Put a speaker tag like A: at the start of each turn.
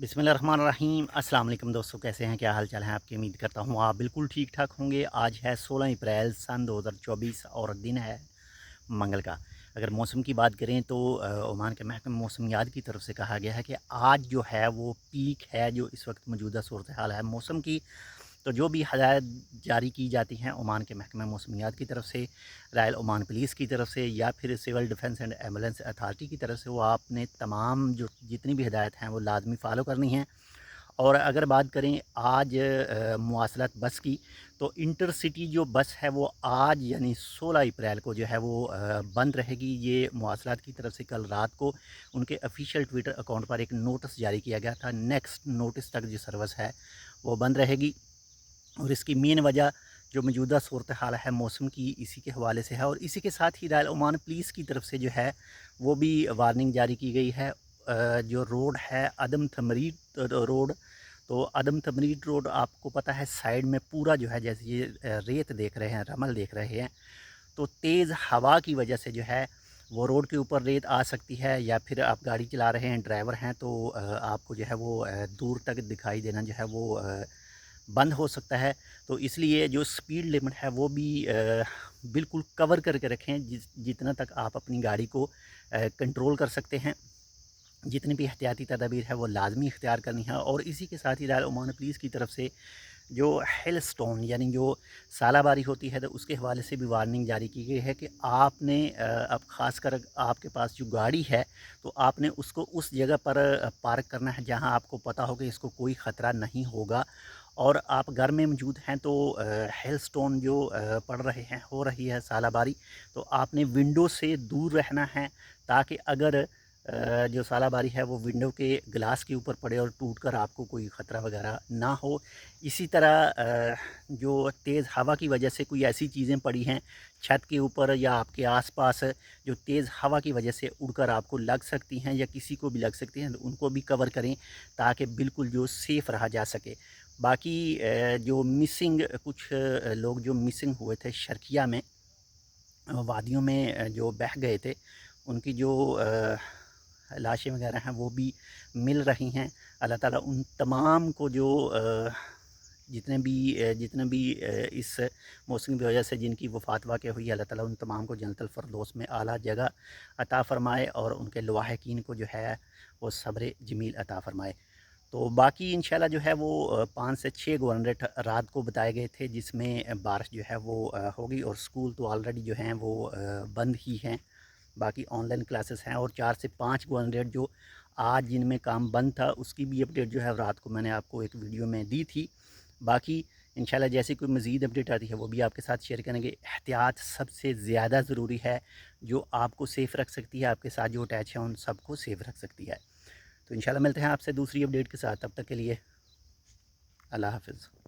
A: बिस्मिल्लाहिर्रहमानिर्रहीम। अस्सलाम वालेकुम दोस्तों, कैसे हैं, क्या हाल चाल है आपकी। उम्मीद करता हूँ आप बिल्कुल ठीक ठाक होंगे। आज है 16 अप्रैल सन 2024 और दिन है मंगल का। अगर मौसम की बात करें तो ओमान के महकमे मौसमियात की तरफ से कहा गया है कि आज जो है वो पीक है, जो इस वक्त मौजूदा सूरत हाल है मौसम की। तो जो भी हदायत जारी की जाती हैं ओमान के महकमा मौसमियात की तरफ से, रॉयल ओमान पुलिस की तरफ से, या फिर civil defence and ambulance authority की तरफ से, वो आपने तमाम जो जितनी भी हिदायत हैं वो लाजमी फ़ॉलो करनी हैं। और अगर बात करें आज मवासलात बस की, तो इंटरसिटी जो बस है वो आज यानी 16 अप्रैल को जो है वो बंद रहेगी। ये मवासलात की तरफ से कल रात को उनके ऑफिशियल ट्विटर अकाउंट पर एक नोटिस जारी किया गया था। नेक्स्ट नोटिस तक जो सर्विस है वो बंद रहेगी। और इसकी मेन वजह जो मौजूदा सूरत हाल है मौसम की, इसी के हवाले से है। और इसी के साथ ही रॉयल ओमान पुलिस की तरफ से जो है वो भी वार्निंग जारी की गई है। जो रोड है अदम थमरीद रोड, तो अदम थमरीद रोड आपको पता है साइड में पूरा जो है, जैसे ये रेत देख रहे हैं, रमल देख रहे हैं, तो तेज़ हवा की वजह से जो है वो रोड के ऊपर रेत आ सकती है। या फिर आप गाड़ी चला रहे हैं, ड्राइवर हैं, तो आपको जो है वो दूर तक दिखाई देना जो है वो बंद हो सकता है। तो इसलिए जो स्पीड लिमिट है वो भी बिल्कुल कवर करके रखें, जितना तक आप अपनी गाड़ी को कंट्रोल कर सकते हैं। जितनी भी एहतियाती तदाबीर है वो लाजमी इख्तियार करनी है। और इसी के साथ ही रॉयल ओमान पुलिस की तरफ से जो हेल स्टोन यानी जो सालाबारी होती है, तो उसके हवाले से भी वार्निंग जारी की गई है कि आपने अब ख़ासकर आपके पास जो गाड़ी है तो आपने उसको उस जगह पर पार्क करना है जहां आपको पता हो कि इसको कोई ख़तरा नहीं होगा। और आप घर में मौजूद हैं तो हेल स्टोन जो पड़ रहे हैं, हो रही है सालाबारी, तो आपने विंडो से दूर रहना है, ताकि अगर जो सालाबारी है वो विंडो के ग्लास के ऊपर पड़े और टूटकर आपको कोई ख़तरा वगैरह ना हो। इसी तरह जो तेज़ हवा की वजह से कोई ऐसी चीज़ें पड़ी हैं छत के ऊपर या आपके आसपास, जो तेज़ हवा की वजह से उड़कर आपको लग सकती हैं या किसी को भी लग सकती हैं, तो उनको भी कवर करें ताकि बिल्कुल जो सेफ़ रहा जा सके। बाकी जो मिसिंग कुछ लोग जो मिसिंग हुए थे शर्किया में, वादियों में जो बह गए थे, उनकी जो लाशें वगैरह हैं वो भी मिल रही हैं। अल्लाह ताला उन तमाम को जो जितने भी इस मौसम की वजह से जिनकी वफ़ात वाक़ हुई है, अल्लाह ताला उन तमाम को जन्नतुल फ़िरदौस में आला जगह अता फ़रमाए और उनके लवाहिकीन को जो है वो सब्र जमील अता फ़रमाए। तो बाकी इंशाल्लाह जो है वो 5 से 6 गवर्नरेट रात को बताए गए थे, जिसमें बारिश जो है वो होगी। और स्कूल तो ऑलरेडी जो हैं वो बंद ही हैं, बाकी ऑनलाइन क्लासेस हैं। और 4 से 5 गवर्नरेट जो आज जिनमें काम बंद था, उसकी भी अपडेट जो है रात को मैंने आपको एक वीडियो में दी थी। बाकी इंशाल्लाह जैसी कोई मज़ीद अपडेट आती है वो भी आपके साथ शेयर करेंगे। एहतियात सबसे ज़्यादा ज़रूरी है, जो आपको सेफ़ रख सकती है, आपके साथ जो अटैच है उन सबको सेफ़ रख सकती है। तो इंशाल्लाह मिलते हैं आपसे दूसरी अपडेट के साथ, तब तक के लिए अल्लाह हाफ़िज़।